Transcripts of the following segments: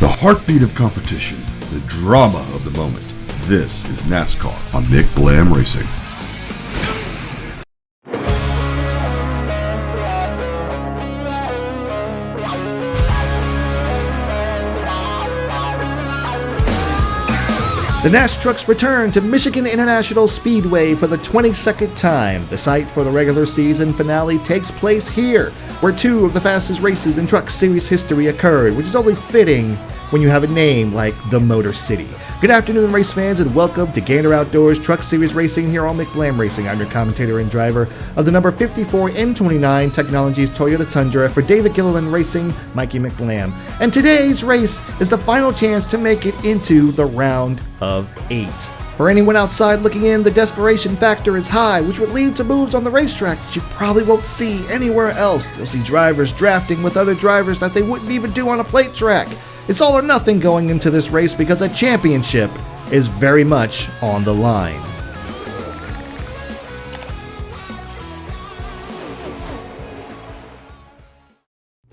The heartbeat of competition, the drama of the moment. This is NASCAR on McBlam Racing. The NAS trucks return to Michigan International Speedway for the 22nd time. The site for the regular season finale takes place here, where two of the fastest races in Truck Series history occurred, which is only fitting when you have a name like the Motor City. Good afternoon, race fans, and welcome to Gander Outdoors Truck Series Racing here on McBlam Racing. I'm your commentator and driver of the number 54 N29 Technologies Toyota Tundra for David Gilliland Racing, Mikey McBlam. And today's race is the final chance to make it into the round of 8. For anyone outside looking in, the desperation factor is high, which would lead to moves on the racetrack that you probably won't see anywhere else. You'll see drivers drafting with other drivers that they wouldn't even do on a plate track. It's all or nothing going into this race because the championship is very much on the line.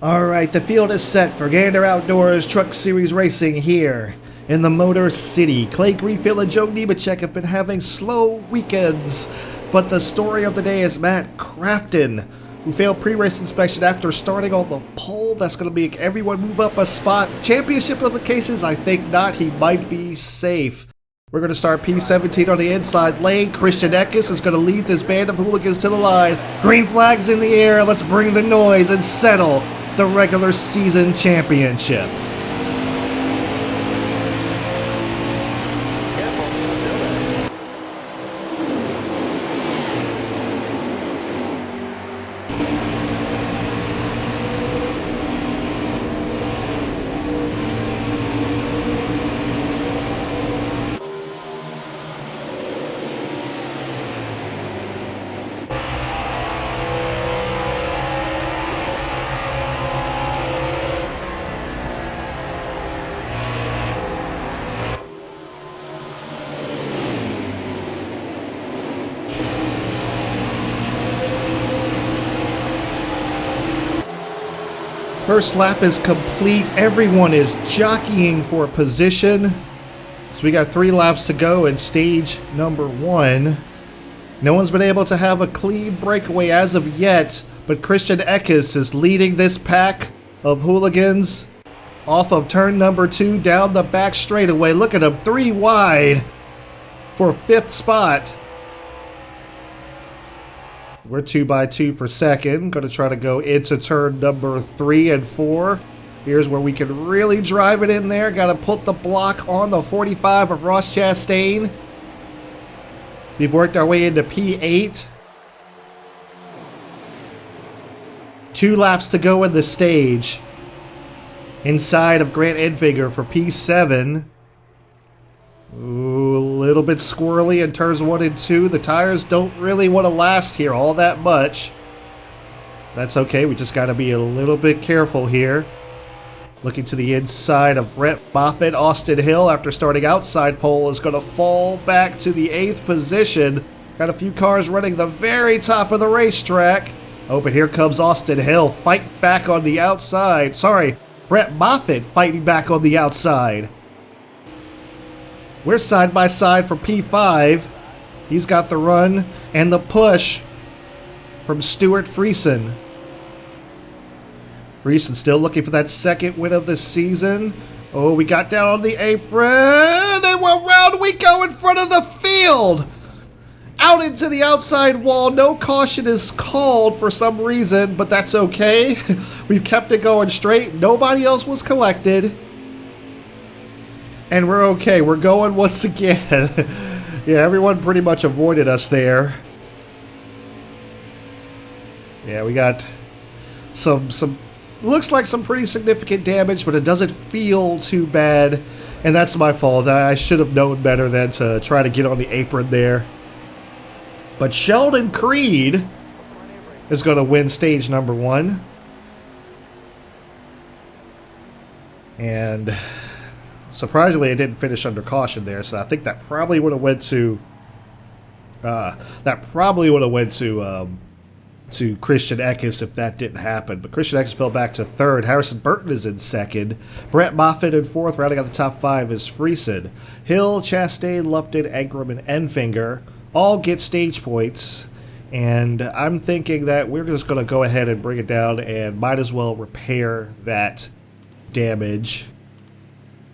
Alright, the field is set for Gander Outdoors Truck Series Racing here in the Motor City. Clay Greenfield and Joe Nemechek have been having slow weekends, but the story of the day is Matt Crafton, who failed pre-race inspection after starting on the pole. That's going to make everyone move up a spot. Championship implications, I think not. He might be safe. We're going to start P17 on the inside lane. Christian Eckes is going to lead this band of hooligans to the line. Green flags in the air. Let's bring the noise and settle the regular season championship. First lap is complete. Everyone is jockeying for position. So we got 3 laps to go in stage number 1. No one's been able to have a clean breakaway as of yet, but Christian Eckes is leading this pack of hooligans off of turn number 2 down the back straightaway. Look at him, 3 wide for 5th spot. We're 2 by 2 for second. Going to try to go into turn number 3 and 4. Here's where we can really drive it in there. Got to put the block on the 45 of Ross Chastain. We've worked our way into P8. 2 laps to go in the stage. Inside of Grant Enfinger for P7. Ooh, a little bit squirrely in turns 1 and 2. The tires don't really want to last here all that much. That's okay, we just got to be a little bit careful here. Looking to the inside of Brett Moffitt. Austin Hill, after starting outside pole, is going to fall back to the 8th position. Got a few cars running the very top of the racetrack. Oh, but here comes Austin Hill, fighting back on the outside. Sorry, Brett Moffitt fighting back on the outside. We're side by side for P5. He's got the run and the push from Stuart Friesen. Friesen still looking for that second win of the season. Oh, we got down on the apron, and we're round we go in front of the field. Out into the outside wall. No caution is called for some reason, but that's okay. We've kept it going straight. Nobody else was collected. And we're okay. We're going once again. Yeah, everyone pretty much avoided us there. Yeah, we got some looks like some pretty significant damage, but it doesn't feel too bad. And that's my fault. I should have known better than to try to get on the apron there. But Sheldon Creed is going to win stage number 1. And surprisingly, it didn't finish under caution there, so I think that probably would have went to to Christian Eckes if that didn't happen. But Christian Eckes fell back to third. Harrison Burton is in second. Brett Moffitt in fourth. Rounding out the top five is Friesen. Hill, Chastain, Lupton, Engram, and Enfinger all get stage points. And I'm thinking that we're just going to go ahead and bring it down and might as well repair that damage.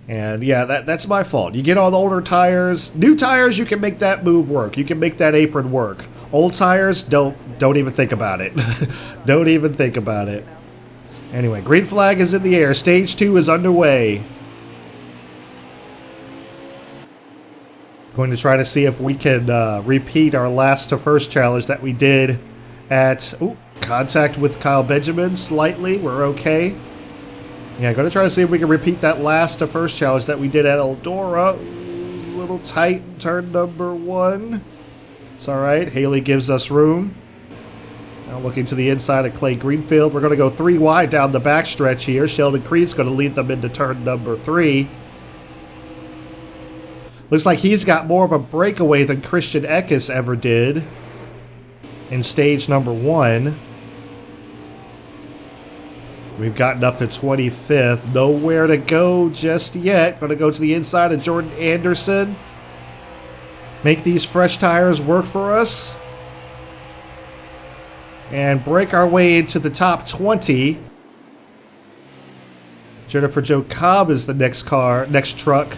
And yeah, that's my fault. You get on the older tires. New tires, you can make that move work. You can make that apron work. Old tires, don't even think about it. Don't even think about it. Anyway, green flag is in the air. Stage 2 is underway. Going to try to see if we can repeat our last to first challenge that we did at contact with Kyle Benjamin slightly. We're okay. Yeah, going to try to see if we can repeat that last to first challenge that we did at Eldora. It was a little tight in turn number 1. It's all right. Haley gives us room. Now looking to the inside of Clay Greenfield. We're going to go 3 wide down the backstretch here. Sheldon Creed's going to lead them into turn number 3. Looks like he's got more of a breakaway than Christian Eckes ever did in stage number 1. We've gotten up to 25th. Nowhere to go just yet. Going to go to the inside of Jordan Anderson. Make these fresh tires work for us. And break our way into the top 20. Jennifer Jo Cobb is the next truck.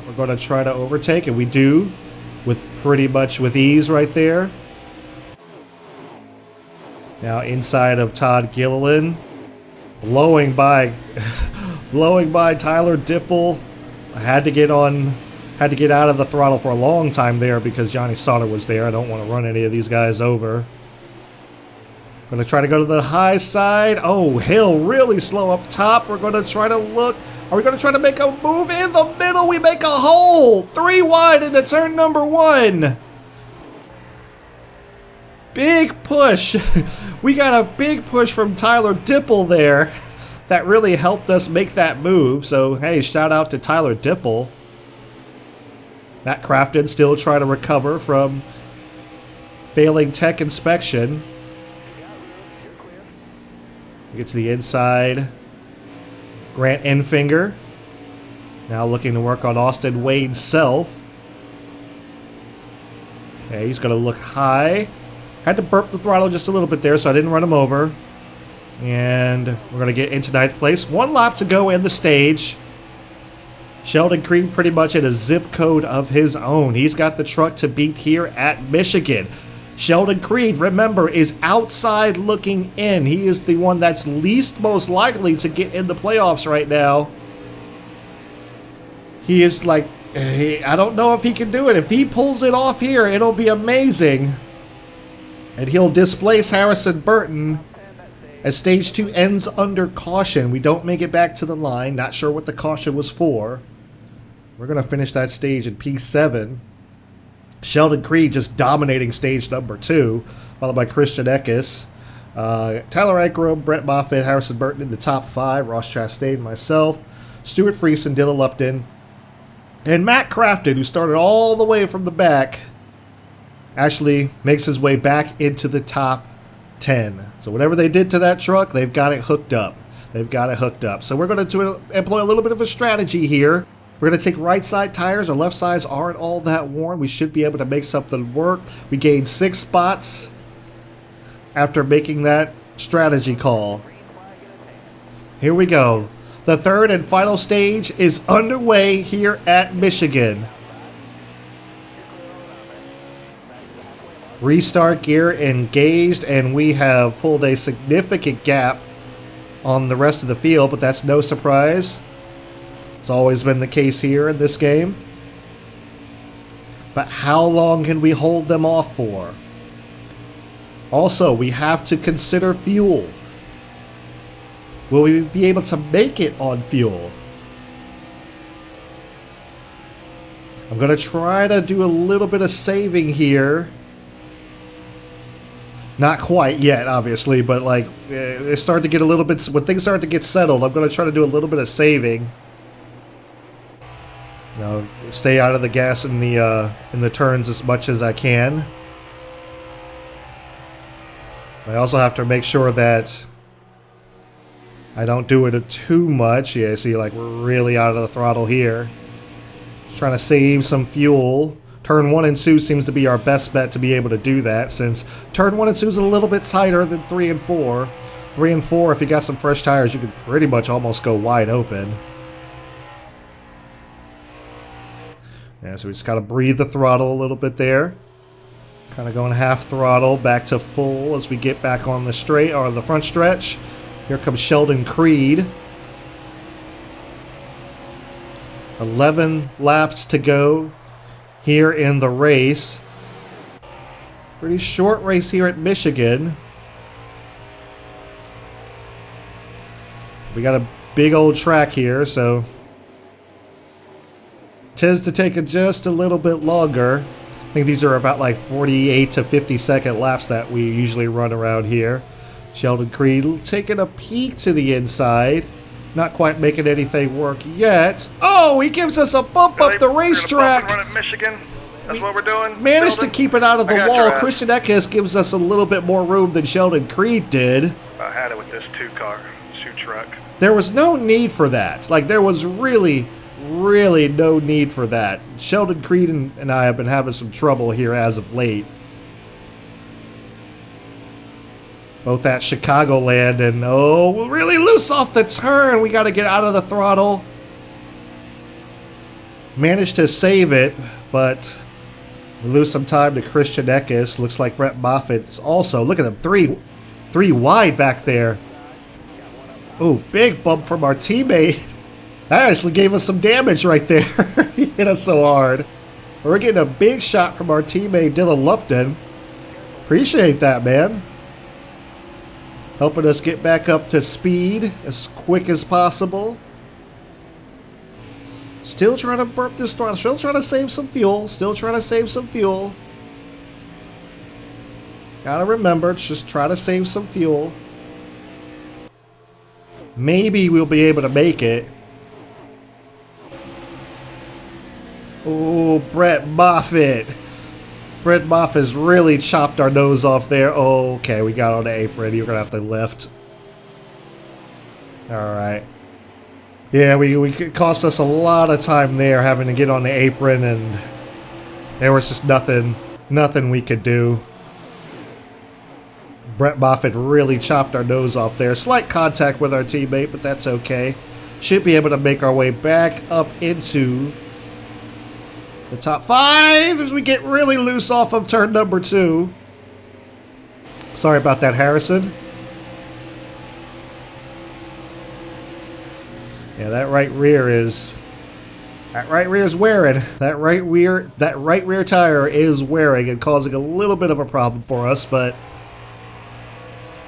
We're going to try to overtake, and we do with pretty much with ease right there. Now inside of Todd Gilliland, blowing by Tyler Dipple. I had to get out of the throttle for a long time there because Johnny Sauter was there. I don't want to run any of these guys over. I'm going to try to go to the high side. Oh, Hill really slow up top. We're going to try to look. Are we going to try to make a move in the middle? We make a hole. 3 wide into turn number 1. Big push. We got a big push from Tyler Dipple there. That really helped us make that move. So, hey, shout out to Tyler Dipple. Matt Crafton still trying to recover from failing tech inspection. We get to the inside. Grant Enfinger. Now looking to work on Austin Wade Self. Okay, he's going to look high. Had to burp the throttle just a little bit there, so I didn't run him over. And we're going to get into 9th place. 1 lap to go in the stage. Sheldon Creed pretty much in a zip code of his own. He's got the truck to beat here at Michigan. Sheldon Creed, remember, is outside looking in. He is the one that's least most likely to get in the playoffs right now. He is like, I don't know if he can do it. If he pulls it off here, it'll be amazing. And he'll displace Harrison Burton as stage 2 ends under caution. We don't make it back to the line. Not sure what the caution was for. We're going to finish that stage in P7. Sheldon Creed just dominating stage number 2, followed by Christian Eckes. Tyler Engram, Brett Moffitt, Harrison Burton in the top 5. Ross Chastain, myself, Stuart Friesen, Dylan Lupton, and Matt Crafton, who started all the way from the back, actually makes his way back into the top 10. So whatever they did to that truck, they've got it hooked up. So we're going to employ a little bit of a strategy here. We're going to take right side tires. Our left sides aren't all that worn. We should be able to make something work. We gained 6 spots after making that strategy call. Here we go. The 3rd and final stage is underway here at Michigan. Restart gear engaged, and we have pulled a significant gap on the rest of the field, but that's no surprise. It's always been the case here in this game. But how long can we hold them off for? Also, we have to consider fuel. Will we be able to make it on fuel? I'm going to try to do a little bit of saving here. Not quite yet, obviously, but like it's starting to get a little bit. When things start to get settled, I'm going to try to do a little bit of saving. You know, stay out of the gas in the turns as much as I can. I also have to make sure that I don't do it too much. Yeah, see, like, we're really out of the throttle here. Just trying to save some fuel. Turn 1 and 2 seems to be our best bet to be able to do that, since turn 1 and 2 is a little bit tighter than 3 and 4. 3 and 4, if you got some fresh tires, you could pretty much almost go wide open. Yeah, so we just gotta breathe the throttle a little bit there. Kind of going half throttle, back to full as we get back on the straight, or the front stretch. Here comes Sheldon Creed. 11 laps to go here in the race. Pretty short race here at Michigan. We got a big old track here, so tends to take just a little bit longer. I think these are about like 48 to 50 second laps that we usually run around here. Sheldon Creed taking a peek to the inside. Not quite making anything work yet. Oh, he gives us a bump up the racetrack. Run at Michigan. That's what we're doing. Managed to keep it out of the wall. Christian Eckes gives us a little bit more room than Sheldon Creed did. I had it with this two truck. There was no need for that. Like, there was really no need for that. Sheldon Creed and I have been having some trouble here as of late. Both at Chicagoland, and oh, we're really loose off the turn. We got to get out of the throttle. Managed to save it, but we lose some time to Christian Eckes. Looks like Brett Moffitt's also. Look at him, three wide back there. Oh, big bump from our teammate. That actually gave us some damage right there. He hit us so hard. We're getting a big shot from our teammate Dylan Lupton. Appreciate that, man. Helping us get back up to speed as quick as possible. Still trying to burp this throttle. Still trying to save some fuel. Gotta remember, just try to save some fuel. Maybe we'll be able to make it. Oh, Brett Moffitt. Brett Moffitt's really chopped our nose off there. Oh, okay, we got on the apron. You're gonna have to lift. Alright. Yeah, it cost us a lot of time there having to get on the apron, and there was just nothing we could do. Brett Moffitt really chopped our nose off there. Slight contact with our teammate, but that's okay. Should be able to make our way back up into the top 5 as we get really loose off of turn number 2. Sorry about that, Harrison. Yeah, that right rear is wearing. That right rear tire is wearing and causing a little bit of a problem for us, but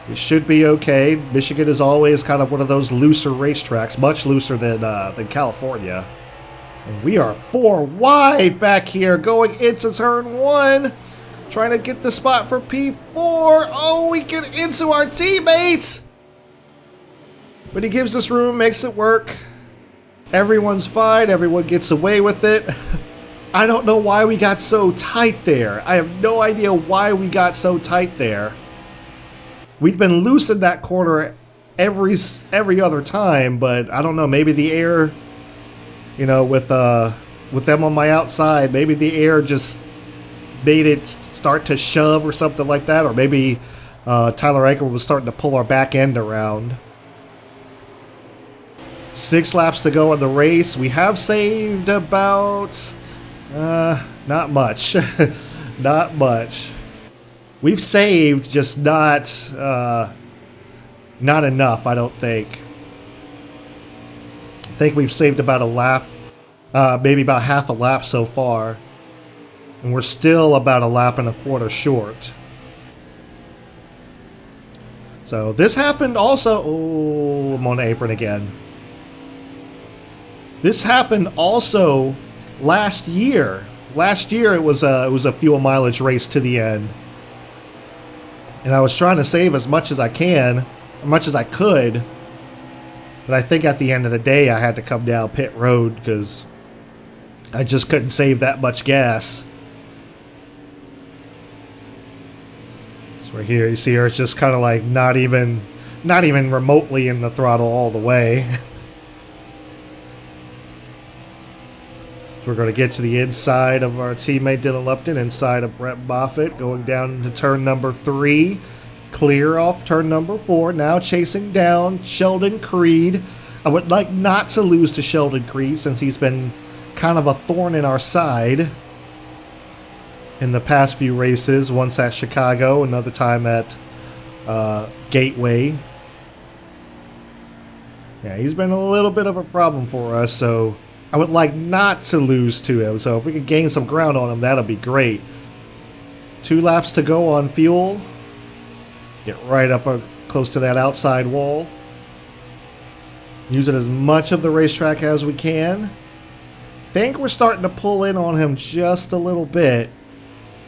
we should be okay. Michigan is always kind of one of those looser racetracks, much looser than California. And we are 4 wide back here going into turn 1. Trying to get the spot for P4. Oh, we get into our teammates. But he gives us room, makes it work. Everyone's fine. Everyone gets away with it. I don't know why we got so tight there. I have no idea why we got so tight there. We'd been loose in that corner every other time, but I don't know. Maybe the air... You know, with them on my outside, maybe the air just made it start to shove or something like that, or maybe Tyler Anker was starting to pull our back end around. 6 laps to go in the race. We have saved about not much, not much. We've saved, just not enough, I don't think. I think we've saved about a lap, maybe about half a lap so far, and we're still about a lap and a quarter short. So this happened also. Oh, I'm on the apron again. This happened also last year. Last year it was a fuel mileage race to the end, and I was trying to save as much as I could. But I think at the end of the day, I had to come down pit road because I just couldn't save that much gas. So right here, you see her, it's just kind of like not even remotely in the throttle all the way. So we're going to get to the inside of our teammate Dylan Lupton, inside of Brett Moffitt, going down into turn number 3. Clear off turn number 4, now chasing down Sheldon Creed. I would like not to lose to Sheldon Creed since he's been kind of a thorn in our side in the past few races, once at Chicago, another time at Gateway. Yeah, he's been a little bit of a problem for us, so I would like not to lose to him. So if we could gain some ground on him, that'll be great. 2 laps to go on fuel. Get right up close to that outside wall. Use it as much of the racetrack as we can. Think we're starting to pull in on him just a little bit.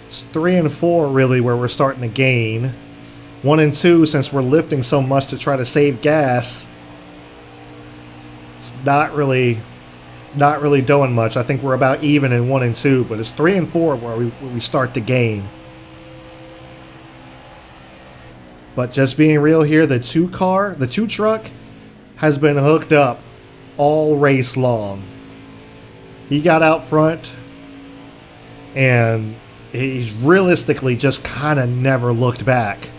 It's 3 and 4 really where we're starting to gain. 1 and 2 since we're lifting so much to try to save gas. It's not really doing much. I think we're about even in 1 and 2, but it's 3 and 4 where we start to gain. But just being real here, the 2 truck has been hooked up all race long. He got out front and he's realistically just kind of never looked back.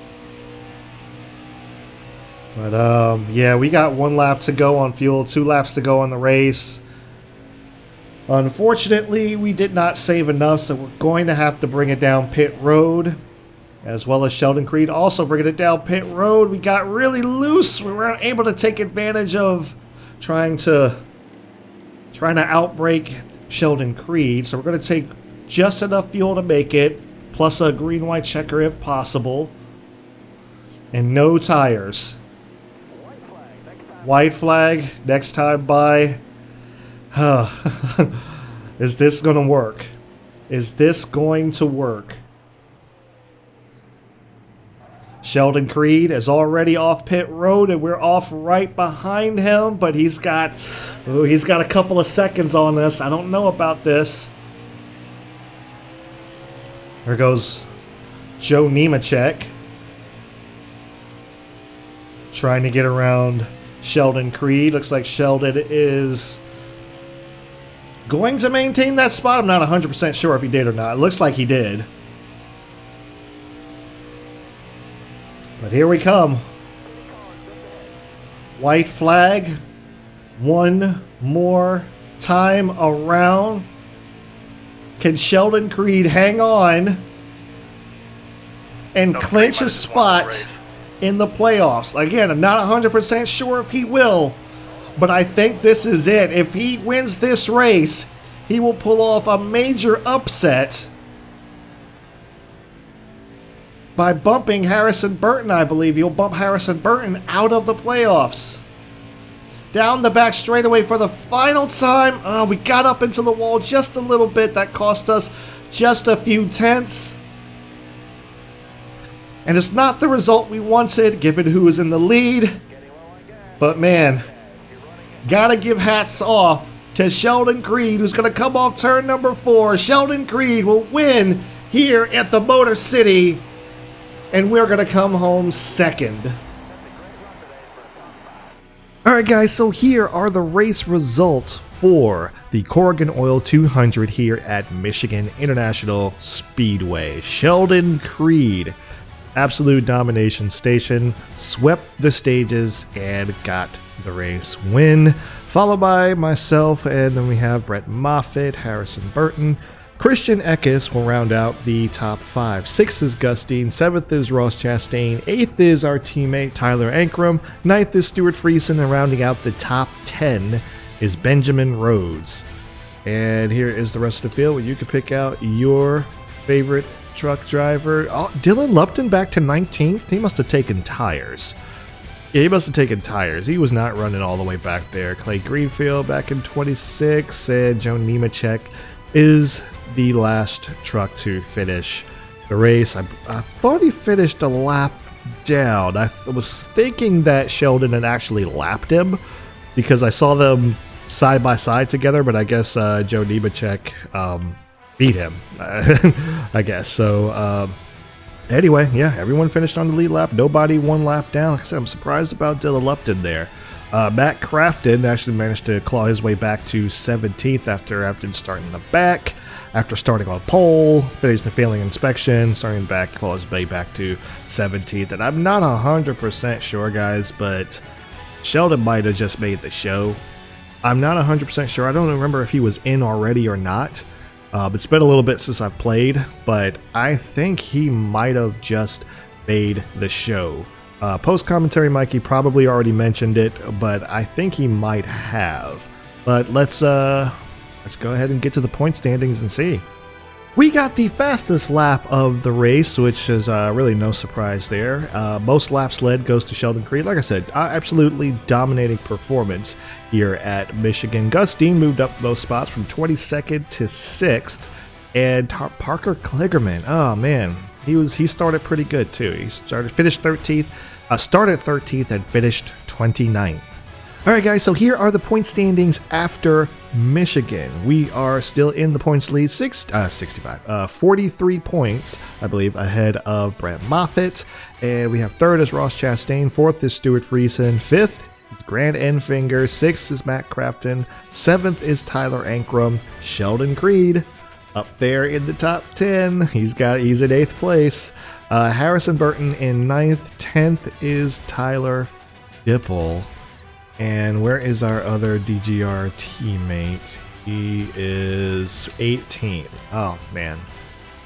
But yeah, we got 1 lap to go on fuel, 2 laps to go on the race. Unfortunately, we did not save enough, so we're going to have to bring it down pit road, as well as Sheldon Creed also bringing it down pit road. We got really loose. We weren't able to take advantage of trying to outbrake Sheldon Creed, so we're going to take just enough fuel to make it, plus a green-white checker if possible, and no tires. White flag, next time by. Is this going to work? Is this going to work? Sheldon Creed is already off pit road, and we're off right behind him, but he's got a couple of seconds on us. I don't know about this. There goes Joe Nemechek, trying to get around Sheldon Creed. Looks like Sheldon is going to maintain that spot. I'm not 100% sure if he did or not. It looks like he did. But here we come. White flag. 1 more time around. Can Sheldon Creed hang on and clinch a spot in the playoffs? Again, I'm not 100% sure if he will, but I think this is it. If he wins this race, he will pull off a major upset by bumping Harrison Burton, I believe. He'll bump Harrison Burton out of the playoffs. Down the back straightaway for the final time. We got up into the wall just a little bit. That cost us just a few tenths. And it's not the result we wanted, given who is in the lead. But man, gotta give hats off to Sheldon Creed, who's going to come off turn number 4. Sheldon Creed will win here at the Motor City, and we're going to come home second. Alright guys, so here are the race results for the Corrigan Oil 200 here at Michigan International Speedway. Sheldon Creed, absolute domination station, swept the stages and got the race win, followed by myself, and then we have Brett Moffitt, Harrison Burton, Christian Eckes will round out the top 5. 6th is Gustine, 7th is Ross Chastain, 8th is our teammate Tyler Ankrum, 9th is Stuart Friesen, and rounding out the top 10 is Benjamin Rhodes. And here is the rest of the field where you can pick out your favorite truck driver. Oh, Dylan Lupton back to 19th. He must have taken tires. Yeah, he must have taken tires. He was not running all the way back there. Clay Greenfield back in 26, and Joe Nemechek is the last truck to finish the race. I thought he finished a lap down. I was thinking that Sheldon had actually lapped him because I saw them side by side together, but I guess Joe Nemechek beat him, I guess. So Anyway, yeah, everyone finished on the lead lap. Nobody one lap down. Like I said, I'm surprised about Dylan Lupton there. Matt Crafton actually managed to claw his way back to 17th after starting in the back. After starting on pole, finished the failing inspection, starting back, claw his way back to 17th. And I'm not 100% sure, guys, but Sheldon might have just made the show. I'm not 100% sure. I don't remember if he was in already or not. It's been a little bit since I've played, but I think he might have just made the show. Post-commentary Mikey probably already mentioned it, but I think he might have. But let's go ahead and get to the point standings and see. We got the fastest lap of the race, which is really no surprise there. Most laps led goes to Sheldon Creed. Like I said, absolutely dominating performance here at Michigan. Gus Dean moved up those spots from 22nd to 6th. And Parker Kligerman, oh man, he started pretty good too. He finished 13th, started 13th and finished 29th. Alright guys, so here are the point standings after Michigan. We are still in the points lead, 43 points, I believe, ahead of Brett Moffitt. And we have 3rd is Ross Chastain, 4th is Stuart Friesen, 5th is Grant Enfinger, 6th is Matt Crafton, 7th is Tyler Ankrum, Sheldon Creed up there in the top 10. He's in 8th place. Harrison Burton in 9th, 10th is Tyler Dipple. And where is our other DGR teammate? He is 18th. Oh man,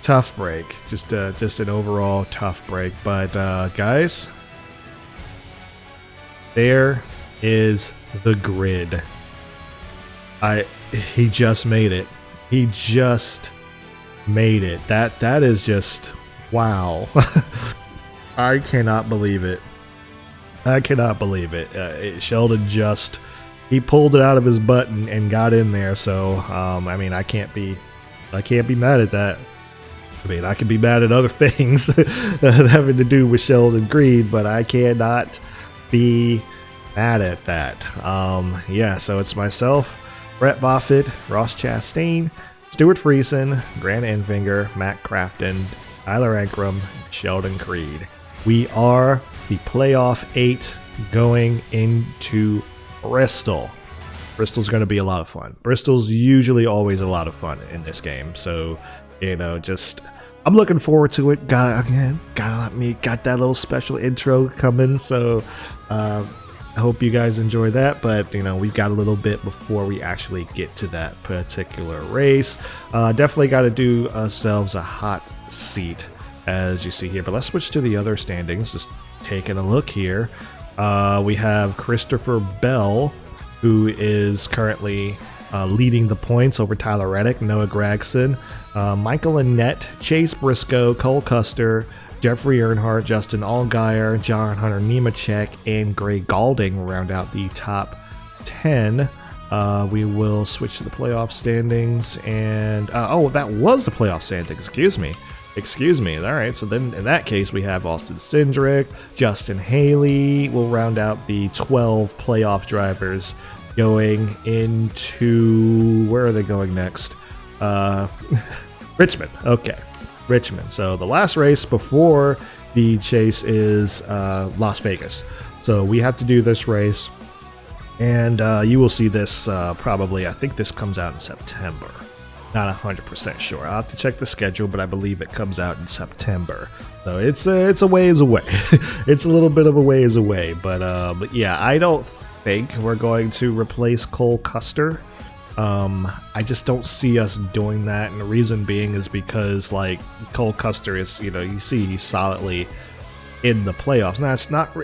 tough break. Just an overall tough break. But guys, there is the grid. He just made it. He just made it. That is just wow. I cannot believe it. I cannot believe it. Sheldon he pulled it out of his butt and got in there. So I mean, I can't be mad at that. I mean, I can be mad at other things having to do with Sheldon Creed, but I cannot be mad at that. Yeah, so it's myself, Brett Moffitt, Ross Chastain, Stuart Friesen, Grant Enfinger, Matt Crafton, Tyler Ankrum, Sheldon Creed. We are the playoff 8 going into Bristol. Bristol's going to be a lot of fun. Bristol's usually always a lot of fun in this game. So, you know, I'm looking forward to it. Got that little special intro coming. So, I hope you guys enjoy that. But, you know, we've got a little bit before we actually get to that particular race. Definitely got to do ourselves a hot seat, as you see here. But let's switch to the other standings. Just taking a look here. We have Christopher Bell, who is currently leading the points over Tyler Reddick, Noah Gregson, Michael Annette, Chase Briscoe, Cole Custer, Jeffrey Earnhardt, Justin Allgaier, John Hunter Nemechek, and Gray Galding round out the top 10. We will switch to the playoff standings, and that was the playoff standings. Excuse me. All right, so then in that case, we have Austin Cindric, Justin Haley. We'll round out the 12 playoff drivers going into, where are they going next? Richmond. Okay, Richmond. So the last race before the chase is Las Vegas. So we have to do this race, and you will see this probably, I think this comes out in September. Not 100% sure. I'll have to check the schedule, but I believe it comes out in September. So it's a ways away. It's a little bit of a ways away, but yeah, I don't think we're going to replace Cole Custer. I just don't see us doing that, and the reason being is because like Cole Custer is, you know, you see he's solidly in the playoffs. Now it's not.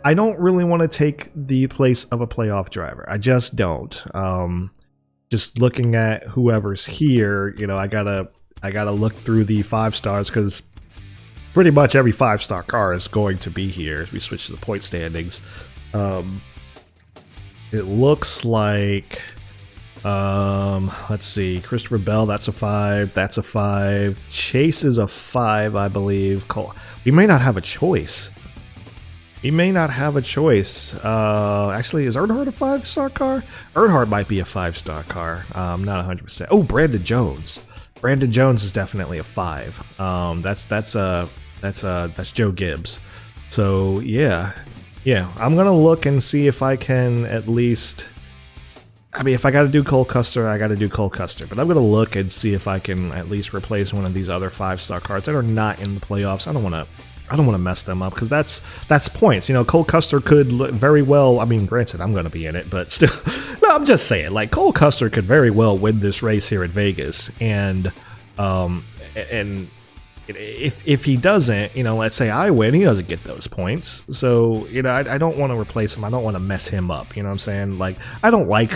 I don't really want to take the place of a playoff driver. I just don't. Just looking at whoever's here, you know, I gotta look through the 5 stars, because pretty much every 5-star car is going to be here as we switch to the point standings. It looks like, let's see, Christopher Bell, that's a 5, that's a 5, Chase is a 5, I believe. We may not have a choice. He may not have a choice. Actually, is Earnhardt a 5-star car? Earnhardt might be a 5-star car. I'm not 100%. Oh, Brandon Jones. Brandon Jones is definitely a 5. That's Joe Gibbs. So yeah. I'm gonna look and see if I can at least. I mean, if I got to do Cole Custer, I got to do Cole Custer. But I'm gonna look and see if I can at least replace one of these other 5-star cars that are not in the playoffs. I don't want to mess them up because that's points. You know, Cole Custer could very well. I mean, granted, I'm going to be in it, but still, no. I'm just saying, like Cole Custer could very well win this race here in Vegas, and if he doesn't, you know, let's say I win, he doesn't get those points. So you know, I don't want to replace him. I don't want to mess him up. You know what I'm saying? Like I don't like.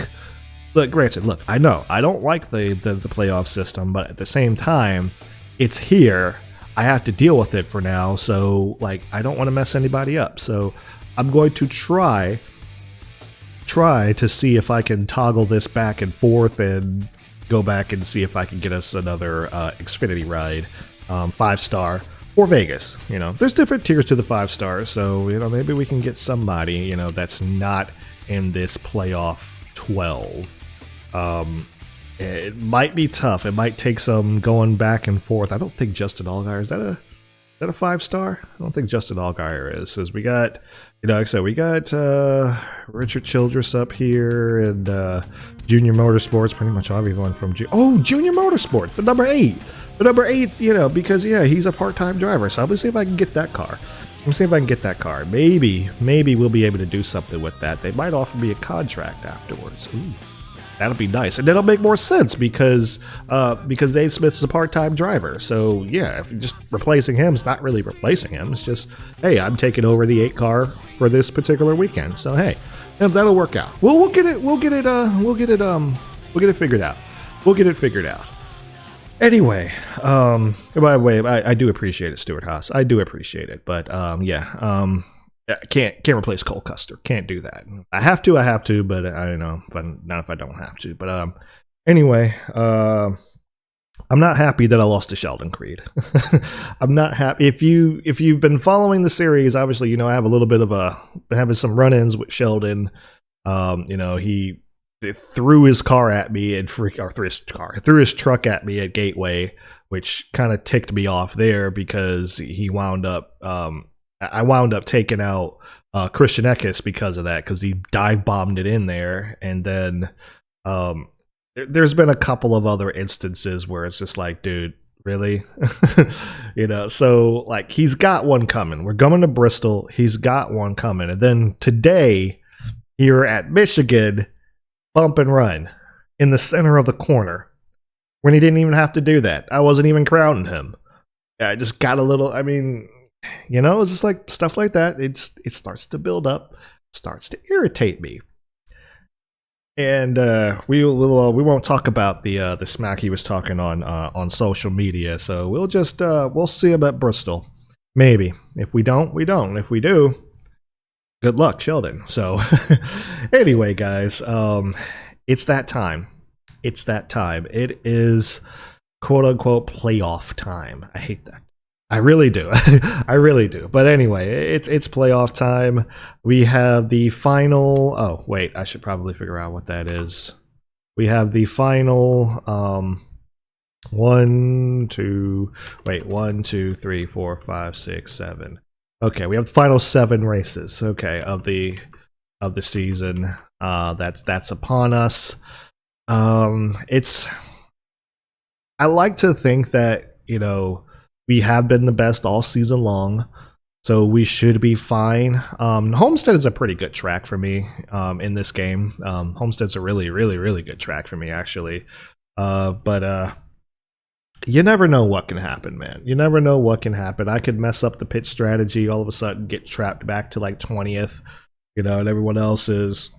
Look, granted, look, I know I don't like the playoff system, but at the same time, it's here. I have to deal with it for now, so like I don't want to mess anybody up. So I'm going to try to see if I can toggle this back and forth and go back and see if I can get us another Xfinity ride, 5-star for Vegas. You know, there's different tiers to the 5 stars, so you know maybe we can get somebody, you know, that's not in this playoff 12. It might be tough. It might take some going back and forth. I don't think Justin Allgaier is that a 5-star? I don't think Justin Allgaier is. Because we got, you know, like I said, we got Richard Childress up here and Junior Motorsports. Pretty much everyone from Junior Motorsport, the number 8, you know, because yeah, he's a part-time driver. So I'm gonna see if I can get that car. Maybe we'll be able to do something with that. They might offer me a contract afterwards. Ooh. That'll be nice, and it'll make more sense because Zane Smith is a part-time driver. So yeah, if just replacing him is not really replacing him. It's just, hey, I'm taking over the 8 car for this particular weekend. So hey, that'll work out. We'll get it figured out. Anyway, by the way, I do appreciate it, Stuart Haas. I do appreciate it, but can't replace Cole Custer. Can't do that. I have to, but I don't know. Not if I don't have to. But anyway, I'm not happy that I lost to Sheldon Creed. I'm not happy. If you've been following the series, obviously you know I have a little bit of having some run-ins with Sheldon. You know, he threw his car at me and threw his truck at me at Gateway, which kind of ticked me off there because he wound up. I wound up taking out Christian Eckes because of that, because he dive bombed it in there. And then there's been a couple of other instances where it's just like, dude, really? You know, so like he's got one coming. We're going to Bristol. He's got one coming. And then today, here at Michigan, bump and run in the center of the corner when he didn't even have to do that. I wasn't even crowding him. I just got a little, I mean, you know, it's just like stuff like that. It starts to build up, starts to irritate me. And we won't talk about the smack he was talking on social media. So we'll see him at Bristol. Maybe. If we don't, we don't. If we do, good luck, Sheldon. So anyway, guys, it's that time. It is quote unquote playoff time. I hate that. I really do. I really do. But anyway, it's playoff time. We have the final. Oh, wait. I should probably figure out what that is. We have the final 1, 2, 3, 4, 5, 6, 7. Okay, we have the final 7 races, okay, of the season. That's upon us. I like to think that, you know, we have been the best all season long, so we should be fine. Homestead is a pretty good track for me in this game. Homestead's a really, really, really good track for me, actually. But you never know what can happen, man. You never know what can happen. I could mess up the pit strategy, all of a sudden get trapped back to like 20th, you know, and everyone else is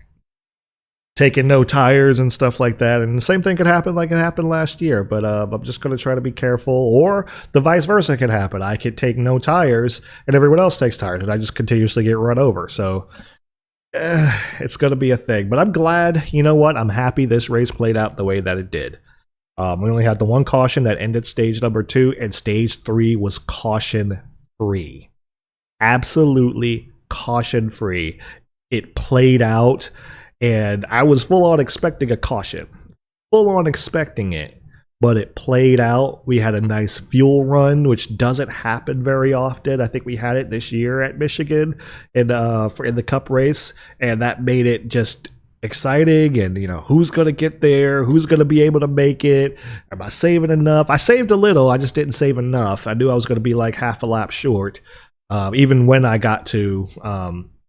taking no tires and stuff like that. And the same thing could happen like it happened last year, but I'm just going to try to be careful. Or the vice versa could happen. I could take no tires and everyone else takes tires and I just continuously get run over. So it's going to be a thing. But I'm glad, you know what? I'm happy this race played out the way that it did. We only had the one caution that ended stage number 2, and stage 3 was caution free. Absolutely caution free. It played out, and I was full on expecting a caution, full on expecting it, but it played out. We had a nice fuel run, which doesn't happen very often. I think we had it this year at Michigan in the Cup race, and that made it just exciting. And who's gonna get there, who's gonna be able to make it, am I saving enough? I saved a little, I just didn't save enough. I knew I was gonna be like half a lap short, even when I got to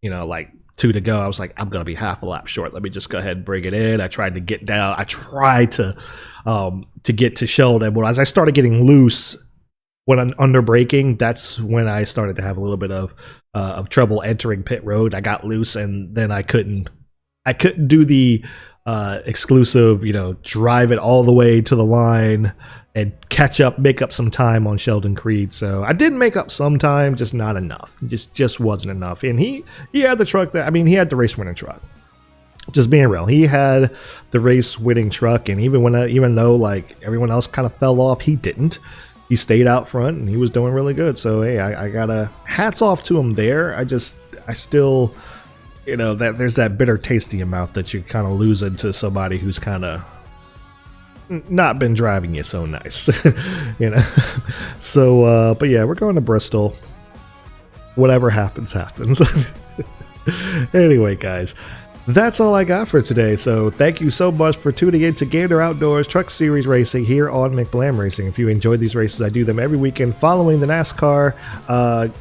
like 2 to go. I was like, I'm gonna be half a lap short, let me just go ahead and bring it in. I tried to get down, I tried to get to Sheldon, but as I started getting loose when I'm under braking, that's when I started to have a little bit of trouble entering pit road. I got loose, and then I couldn't do the exclusive, drive it all the way to the line and make up some time on Sheldon Creed. So I did make up some time, just not enough. Just wasn't enough. And he had the truck he had the race winning truck. Just being real, he had the race winning truck, and even though like everyone else kind of fell off, he didn't. He stayed out front, and he was doing really good. So hey, I got hats off to him there. I still. That there's that bitter taste in your mouth that you kind of lose into somebody who's kind of not been driving you so nice, So, but yeah, we're going to Bristol. Whatever happens, happens. Anyway, guys, that's all I got for today. So thank you so much for tuning in to Gander Outdoors Truck Series Racing here on McBlam Racing. If you enjoyed these races, I do them every weekend following the NASCAR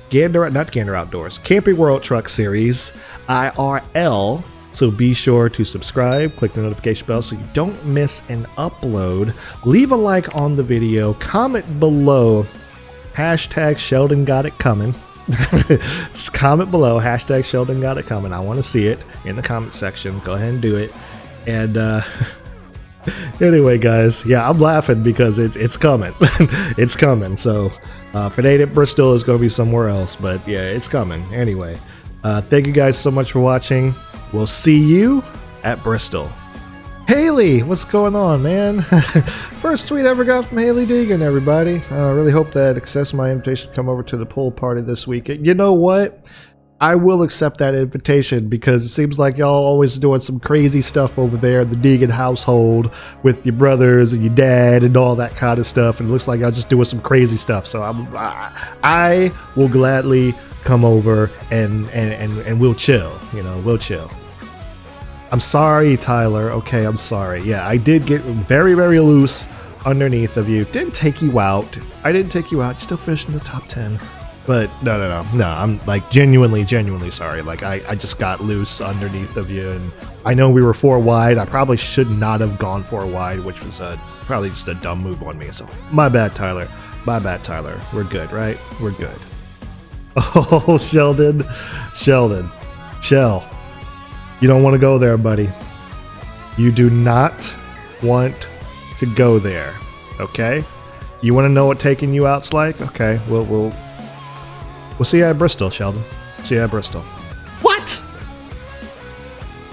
Gander Outdoors Camping World Truck Series IRL. So be sure to subscribe, click the notification bell so you don't miss an upload. Leave a like on the video, comment below, hashtag Sheldon got it coming. Just comment below, hashtag Sheldon got it coming. I want to see it in the comment section. Go ahead and do it. And anyway, guys, yeah, I'm laughing because it's coming. It's coming. So if it ain't at Bristol, it's gonna be somewhere else, but yeah, it's coming. Anyway, thank you guys so much for watching. We'll see you at Bristol. Haley, what's going on, man? First tweet I ever got from Haley Deegan, everybody. I really hope that accepts my invitation to come over to the pool party this week. You know what? I will accept that invitation because it seems like y'all always doing some crazy stuff over there in the Deegan household with your brothers and your dad and all that kind of stuff. And it looks like y'all just doing some crazy stuff. So I will gladly come over and we'll chill. We'll chill. I'm sorry, Tyler. Okay, I'm sorry. Yeah, I did get very, very loose underneath of you. Didn't take you out. I didn't take you out. You still finished in the top 10. But no. I'm like genuinely sorry. Like I just got loose underneath of you, and I know we were 4 wide. I probably should not have gone 4 wide, which was probably just a dumb move on me. So my bad, Tyler. My bad, Tyler. We're good, right? We're good. Oh, Sheldon. Shell. You don't want to go there, buddy. You do not want to go there, okay? You want to know what taking you out's like? Okay, we'll see you at Bristol, Sheldon. See you at Bristol. What?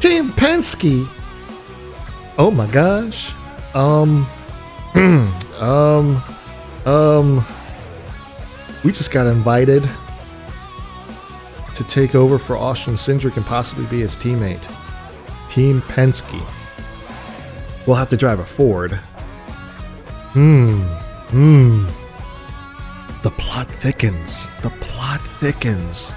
Team Penske? Oh my gosh. We just got invited to take over for Austin Cindric and possibly be his teammate. Team Penske. We'll have to drive a Ford. The plot thickens. The plot thickens.